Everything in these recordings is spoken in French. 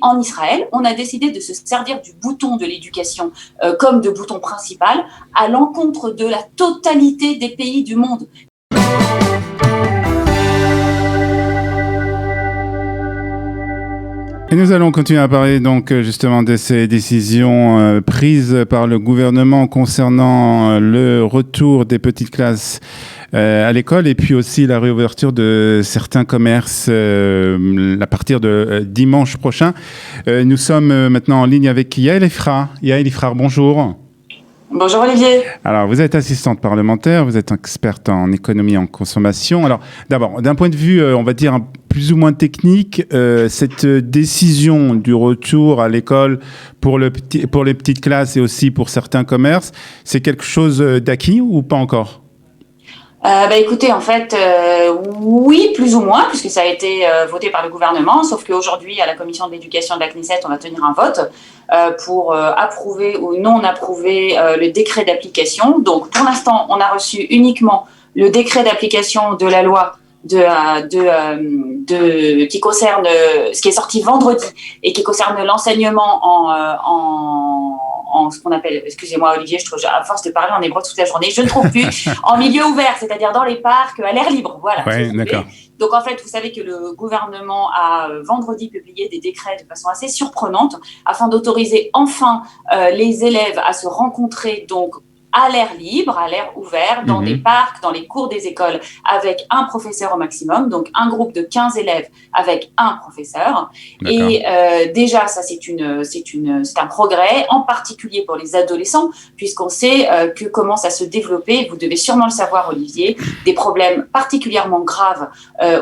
en Israël, on a décidé de se servir du bouton de l'éducation comme de bouton principal à l'encontre de la totalité des pays du monde. Et nous allons continuer à parler donc justement de ces décisions prises par le gouvernement concernant le retour des petites classes à l'école et puis aussi la réouverture de certains commerces à partir de dimanche prochain. Nous sommes maintenant en ligne avec Yael Efra. Yael Efra, bonjour. Bonjour Olivier. Alors, vous êtes assistante parlementaire, vous êtes experte en économie et en consommation. Alors, d'abord, d'un point de vue, on va dire, plus ou moins technique, cette décision du retour à l'école pour les petites classes et aussi pour certains commerces, c'est quelque chose d'acquis ou pas encore ? Écoutez, en fait, oui, plus ou moins, puisque ça a été voté par le gouvernement, sauf qu'aujourd'hui, à la commission de l'éducation de la Knesset, on va tenir un vote pour approuver ou non approuver le décret d'application. Donc, pour l'instant, on a reçu uniquement le décret d'application de la loi qui concerne ce qui est sorti vendredi et qui concerne l'enseignement en ce qu'on appelle, excusez-moi Olivier, je trouve à force de parler en hébreu toute la journée, je ne trouve plus, en milieu ouvert, c'est-à-dire dans les parcs, à l'air libre, voilà. Ouais, d'accord. Donc en fait, vous savez que le gouvernement a vendredi publié des décrets de façon assez surprenante afin d'autoriser enfin les élèves à se rencontrer donc à l'air libre, à l'air ouvert, dans des parcs, dans les cours des écoles, avec un professeur au maximum, donc un groupe de 15 élèves avec un professeur. D'accord. Et déjà, ça, c'est un progrès, en particulier pour les adolescents, puisqu'on sait que commence à se développer, vous devez sûrement le savoir, Olivier, des problèmes particulièrement graves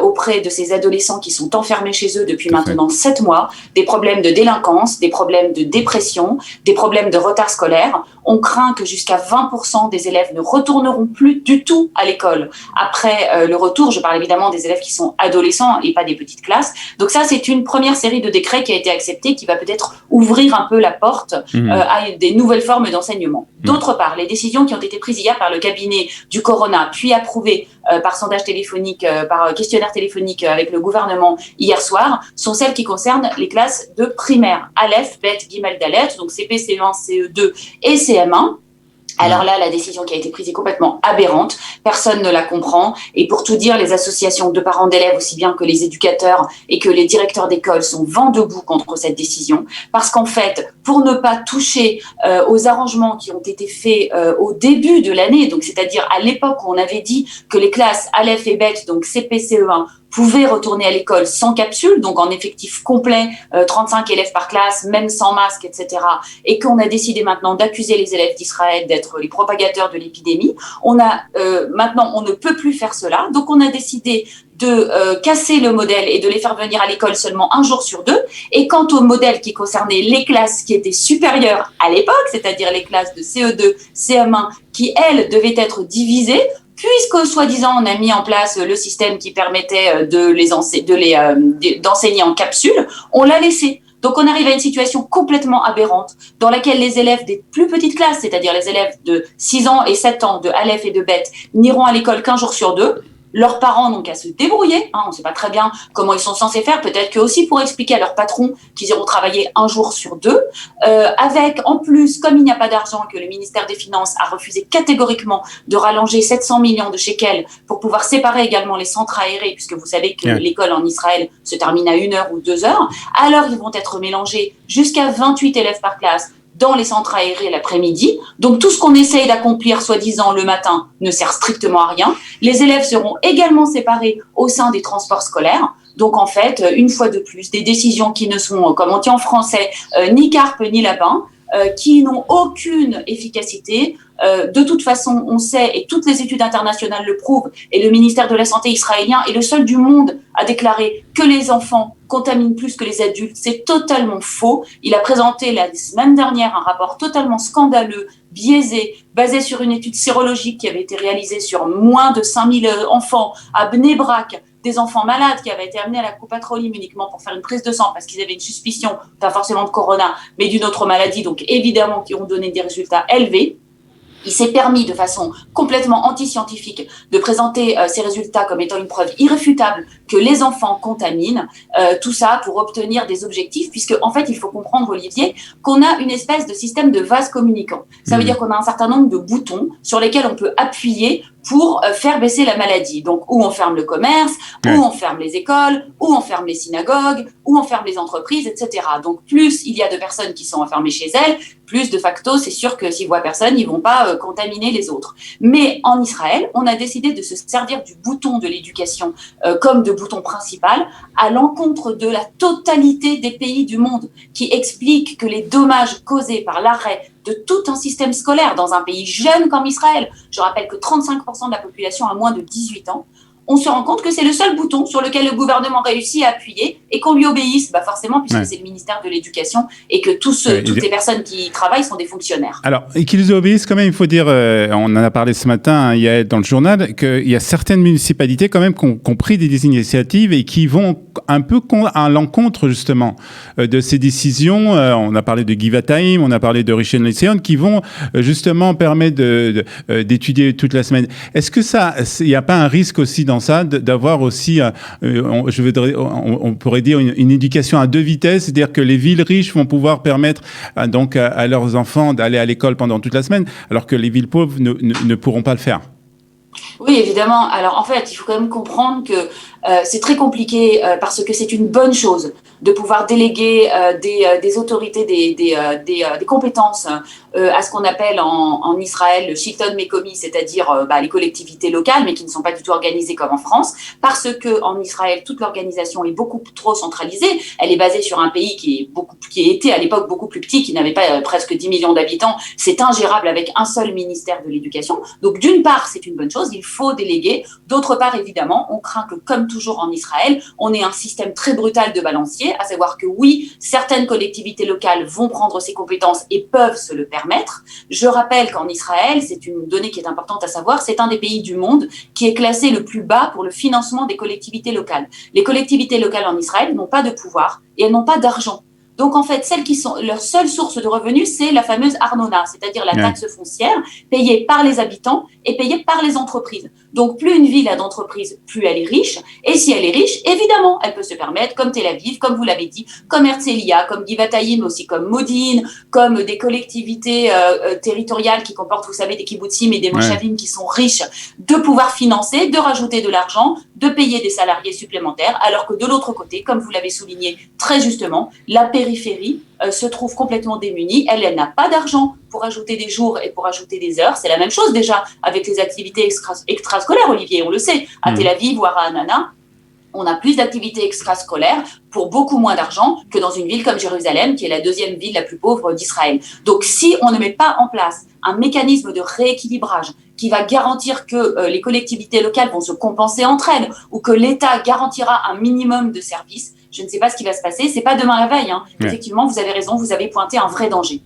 auprès de ces adolescents qui sont enfermés chez eux depuis maintenant 7 mois, des problèmes de délinquance, des problèmes de dépression, des problèmes de retard scolaire. On craint que jusqu'à 20% des élèves ne retourneront plus du tout à l'école après le retour. Je parle évidemment des élèves qui sont adolescents et pas des petites classes. Donc ça, c'est une première série de décrets qui a été acceptée, qui va peut-être ouvrir un peu la porte à des nouvelles formes d'enseignement. D'autre part, les décisions qui ont été prises hier par le cabinet du Corona, puis approuvées par sondage téléphonique, par questionnaire téléphonique avec le gouvernement hier soir, sont celles qui concernent les classes de primaire. Aleph, Bet, Gimel, Dalet, donc CP, CE1, CE2 et CM1. Alors là, la décision qui a été prise est complètement aberrante. Personne ne la comprend. Et pour tout dire, les associations de parents d'élèves, aussi bien que les éducateurs et que les directeurs d'école, sont vent debout contre cette décision. Parce qu'en fait, pour ne pas toucher aux arrangements qui ont été faits au début de l'année, donc c'est-à-dire à l'époque où on avait dit que les classes Aleph et Bet, donc CP, CE1, pouvaient retourner à l'école sans capsule, donc en effectif complet, 35 élèves par classe, même sans masque, etc. Et qu'on a décidé maintenant d'accuser les élèves d'Israël d'être les propagateurs de l'épidémie. Maintenant, on ne peut plus faire cela. Donc, on a décidé de casser le modèle et de les faire venir à l'école seulement un jour sur 2. Et quant au modèle qui concernait les classes qui étaient supérieures à l'époque, c'est-à-dire les classes de CE2, CM1, qui, elles, devaient être divisées, puisque, soi-disant, on a mis en place le système qui permettait d'enseigner en capsule, on l'a laissé. Donc, on arrive à une situation complètement aberrante dans laquelle les élèves des plus petites classes, c'est-à-dire les élèves de 6 ans et 7 ans, de Aleph et de Bet, n'iront à l'école qu'un jour sur 2. Leurs parents n'ont qu'à se débrouiller. On ne sait pas très bien comment ils sont censés faire. Peut-être qu'eux aussi pour expliquer à leurs patrons qu'ils iront travailler un jour sur 2. Avec, en plus, comme il n'y a pas d'argent, que le ministère des Finances a refusé catégoriquement de rallonger 700 millions de shekels pour pouvoir séparer également les centres aérés, puisque vous savez que l'école en Israël se termine à 1 heure ou 2 heures. Alors, ils vont être mélangés jusqu'à 28 élèves par classe dans les centres aérés l'après-midi. Donc, tout ce qu'on essaye d'accomplir, soi-disant, le matin, ne sert strictement à rien. Les élèves seront également séparés au sein des transports scolaires. Donc, en fait, une fois de plus, des décisions qui ne sont, comme on dit en français, ni carpe ni lapin, qui n'ont aucune efficacité. De toute façon, on sait, et toutes les études internationales le prouvent, et le ministère de la Santé israélien est le seul du monde à déclarer que les enfants contaminent plus que les adultes. C'est totalement faux. Il a présenté la semaine dernière un rapport totalement scandaleux, biaisé, basé sur une étude sérologique qui avait été réalisée sur moins de 5000 enfants à Bnei Brak, des enfants malades qui avaient été amenés à la Coupat Cholim uniquement pour faire une prise de sang parce qu'ils avaient une suspicion, pas forcément de corona, mais d'une autre maladie, donc évidemment qui ont donné des résultats élevés. Il s'est permis de façon complètement anti-scientifique de présenter ces résultats comme étant une preuve irréfutable que les enfants contaminent, tout ça pour obtenir des objectifs, puisque en fait il faut comprendre, Olivier, qu'on a une espèce de système de vase communicant. Ça veut dire qu'on a un certain nombre de boutons sur lesquels on peut appuyer pour faire baisser la maladie. Donc, où on ferme le commerce, où on ferme les écoles, où on ferme les synagogues, où on ferme les entreprises, etc. Donc, plus il y a de personnes qui sont enfermées chez elles, plus de facto, c'est sûr que s'ils voient personne, ils vont pas contaminer les autres. Mais en Israël, on a décidé de se servir du bouton de l'éducation comme de bouton principal à l'encontre de la totalité des pays du monde, qui explique que les dommages causés par l'arrêt de tout un système scolaire dans un pays jeune comme Israël, je rappelle que 35% de la population a moins de 18 ans, on se rend compte que c'est le seul bouton sur lequel le gouvernement réussit à appuyer et qu'on lui obéisse, forcément, puisque c'est le ministère de l'Éducation et que toutes les personnes qui y travaillent sont des fonctionnaires. Alors, et qu'ils obéissent quand même, il faut dire, on en a parlé ce matin, il y a dans le journal, qu'il y a certaines municipalités quand même qui ont pris des initiatives et qui vont un peu à l'encontre justement de ces décisions. On a parlé de Givatayim, on a parlé de Rishon LeZion, qui vont justement permettre d'étudier toute la semaine. Est-ce que il n'y a pas un risque aussi dans ça, d'avoir aussi, on pourrait dire, une éducation à deux vitesses, c'est-à-dire que les villes riches vont pouvoir permettre donc à leurs enfants d'aller à l'école pendant toute la semaine, alors que les villes pauvres ne pourront pas le faire. Oui, évidemment. Alors, en fait, il faut quand même comprendre que c'est très compliqué parce que c'est une bonne chose de pouvoir déléguer des autorités, des compétences à ce qu'on appelle en Israël le Shilton Mekomi, c'est-à-dire les collectivités locales, mais qui ne sont pas du tout organisées comme en France, parce que en Israël, toute l'organisation est beaucoup trop centralisée. Elle est basée sur un pays qui était à l'époque beaucoup plus petit, qui n'avait pas presque 10 millions d'habitants. C'est ingérable avec un seul ministère de l'Éducation. Donc, d'une part, c'est une bonne chose, il faut déléguer. D'autre part, évidemment, on craint que, comme toujours en Israël, on ait un système très brutal de balancier, à savoir que oui, certaines collectivités locales vont prendre ces compétences et peuvent se le permettre. Je rappelle qu'en Israël, c'est une donnée qui est importante à savoir, c'est un des pays du monde qui est classé le plus bas pour le financement des collectivités locales. Les collectivités locales en Israël n'ont pas de pouvoir et elles n'ont pas d'argent. Donc, en fait, celles qui sont leur seule source de revenus, c'est la fameuse Arnona, c'est-à-dire la taxe foncière payée par les habitants et payée par les entreprises. Donc, plus une ville a d'entreprises, plus elle est riche. Et si elle est riche, évidemment, elle peut se permettre, comme Tel Aviv, comme vous l'avez dit, comme Herzliya, comme Givatayim, aussi comme Modine, comme des collectivités territoriales qui comportent, vous savez, des kibbutzim et des moshavim qui sont riches, de pouvoir financer, de rajouter de l'argent, de payer des salariés supplémentaires, alors que de l'autre côté, comme vous l'avez souligné très justement, la périphérie se trouve complètement démunie. Elle n'a pas d'argent pour ajouter des jours et pour ajouter des heures. C'est la même chose déjà avec les activités extrascolaires, Olivier, on le sait. À Tel Aviv ou à Ra'anana, on a plus d'activités extrascolaires pour beaucoup moins d'argent que dans une ville comme Jérusalem, qui est la deuxième ville la plus pauvre d'Israël. Donc, si on ne met pas en place un mécanisme de rééquilibrage qui va garantir que les collectivités locales vont se compenser entre elles ou que l'État garantira un minimum de services, je ne sais pas ce qui va se passer. C'est pas demain la veille. Effectivement, vous avez raison, vous avez pointé un vrai danger.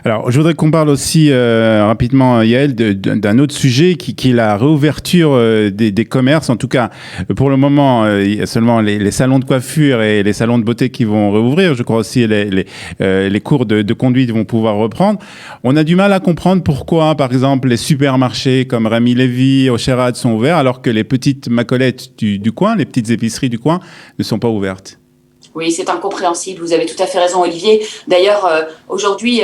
Alors, je voudrais qu'on parle aussi rapidement, Yael, d'un autre sujet qui est la réouverture des commerces. En tout cas, pour le moment, il y a seulement les salons de coiffure et les salons de beauté qui vont réouvrir. Je crois aussi les cours de conduite vont pouvoir reprendre. On a du mal à comprendre pourquoi, par exemple, les supermarchés comme Rami Lévy, Ocherad sont ouverts alors que les petites macolettes du coin, les petites épiceries du coin, ne sont pas ouvertes. Oui, c'est incompréhensible. Vous avez tout à fait raison, Olivier. D'ailleurs, aujourd'hui,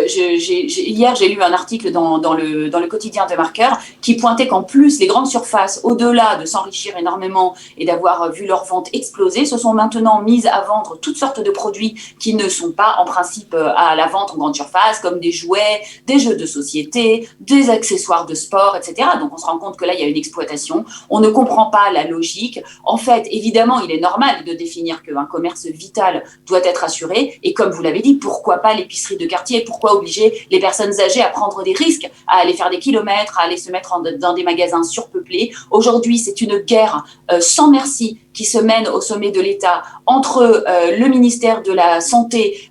hier, j'ai lu un article dans le quotidien de Marqueur qui pointait qu'en plus, les grandes surfaces, au-delà de s'enrichir énormément et d'avoir vu leurs ventes exploser, se sont maintenant mises à vendre toutes sortes de produits qui ne sont pas en principe à la vente en grande surface, comme des jouets, des jeux de société, des accessoires de sport, etc. Donc, on se rend compte que là, il y a une exploitation. On ne comprend pas la logique. En fait, évidemment, il est normal de définir qu'un commerce vital doit être assuré. Et comme vous l'avez dit, pourquoi pas l'épicerie de quartier? Pourquoi obliger les personnes âgées à prendre des risques, à aller faire des kilomètres, à aller se mettre dans des magasins surpeuplés? Aujourd'hui, c'est une guerre sans merci qui se mène au sommet de l'État entre le ministère de la Santé,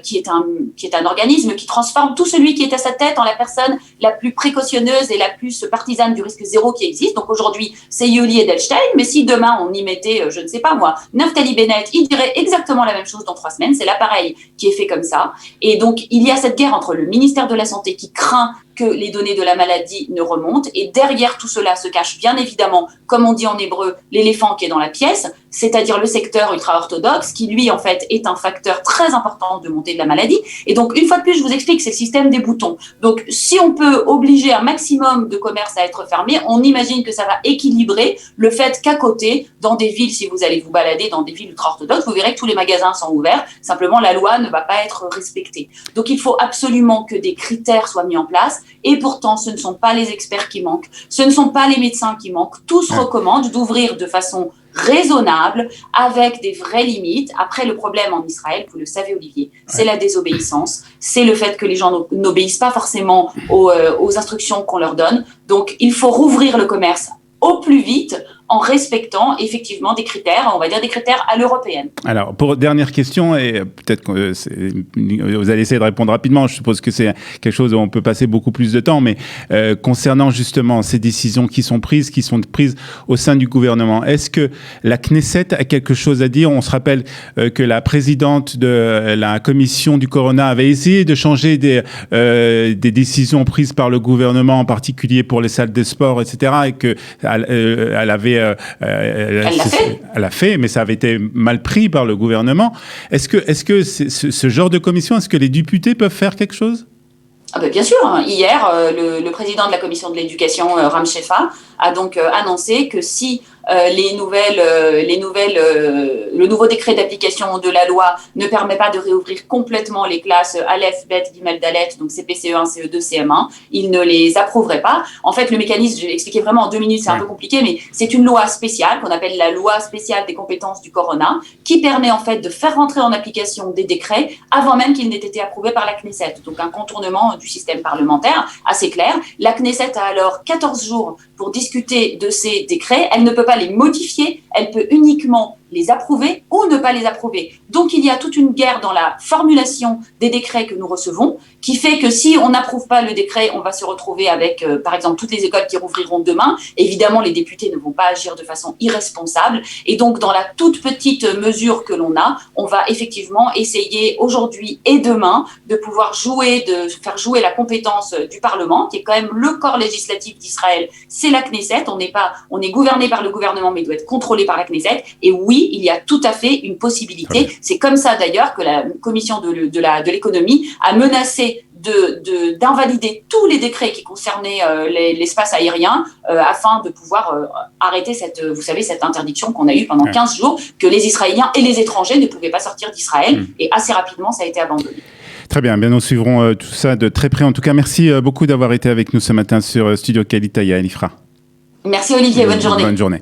qui est un organisme qui transforme tout celui qui est à sa tête en la personne la plus précautionneuse et la plus partisane du risque zéro qui existe. Donc aujourd'hui, c'est Yoli Edelstein, mais si demain on y mettait, je ne sais pas moi, Naftali Bennett, il dirait exactement la même chose dans 3 semaines. C'est l'appareil qui est fait comme ça. Et donc, il y a cette guerre entre le ministère de la Santé qui craint que les données de la maladie ne remontent. Et derrière tout cela se cache bien évidemment, comme on dit en hébreu, l'éléphant qui est dans la pièce, c'est-à-dire le secteur ultra-orthodoxe, qui lui, en fait, est un facteur très important de montée de la maladie. Et donc, une fois de plus, je vous explique, c'est le système des boutons. Donc, si on peut obliger un maximum de commerces à être fermés, on imagine que ça va équilibrer le fait qu'à côté, dans des villes, si vous allez vous balader dans des villes ultra-orthodoxes, vous verrez que tous les magasins sont ouverts. Simplement, la loi ne va pas être respectée. Donc, il faut absolument que des critères soient mis en place. Et pourtant, ce ne sont pas les experts qui manquent. Ce ne sont pas les médecins qui manquent. Tous recommandent d'ouvrir de façon raisonnable, avec des vraies limites. Après, le problème en Israël, vous le savez, Olivier, c'est la désobéissance, c'est le fait que les gens n'obéissent pas forcément aux instructions qu'on leur donne. Donc, il faut rouvrir le commerce au plus vite, en respectant effectivement des critères, on va dire des critères à l'européenne. Alors, pour dernière question, et peut-être que vous allez essayer de répondre rapidement, je suppose que c'est quelque chose où on peut passer beaucoup plus de temps, mais concernant justement ces décisions qui sont prises au sein du gouvernement, est-ce que la Knesset a quelque chose à dire? On se rappelle que la présidente de la commission du Corona avait essayé de changer des décisions prises par le gouvernement, en particulier pour les salles de sport, etc., et qu'elle avait elle l'a fait, mais ça avait été mal pris par le gouvernement. Est-ce que ce genre de commission, est-ce que les députés peuvent faire quelque chose? Ah ben bien sûr, hein. Hier, le président de la commission de l'éducation, Ram Shefa, a donc annoncé que si le nouveau décret d'application de la loi ne permet pas de réouvrir complètement les classes Aleph, Bet, Gimel, Dalet, donc CP, CE1, CE2, CM1, il ne les approuverait pas. En fait, le mécanisme, je vais expliquer vraiment en 2 minutes, c'est un peu compliqué, mais c'est une loi spéciale qu'on appelle la loi spéciale des compétences du Corona, qui permet en fait de faire rentrer en application des décrets avant même qu'ils n'aient été approuvés par la Knesset. Donc un contournement du système parlementaire assez clair. La Knesset a alors 14 jours pour discuter de ces décrets. Elle ne peut pas les modifier, elle peut uniquement les approuver ou ne pas les approuver. Donc, il y a toute une guerre dans la formulation des décrets que nous recevons, qui fait que si on n'approuve pas le décret, on va se retrouver avec, par exemple, toutes les écoles qui rouvriront demain. Évidemment, les députés ne vont pas agir de façon irresponsable. Et donc, dans la toute petite mesure que l'on a, on va effectivement essayer aujourd'hui et demain de pouvoir faire jouer la compétence du Parlement, qui est quand même le corps législatif d'Israël. C'est la Knesset. On est gouverné par le gouvernement, mais il doit être contrôlé par la Knesset. Et oui, il y a tout à fait une possibilité. C'est comme ça d'ailleurs que la commission de l'économie a menacé d'invalider tous les décrets qui concernaient l'espace aérien afin de pouvoir arrêter cette interdiction qu'on a eue pendant 15 jours, que les Israéliens et les étrangers ne pouvaient pas sortir d'Israël. Et assez rapidement, ça a été abandonné. Très bien, nous suivrons tout ça de très près. En tout cas, merci beaucoup d'avoir été avec nous ce matin sur Studio Kalitaïa, Elifra. Merci Olivier, bonne journée. Bonne journée.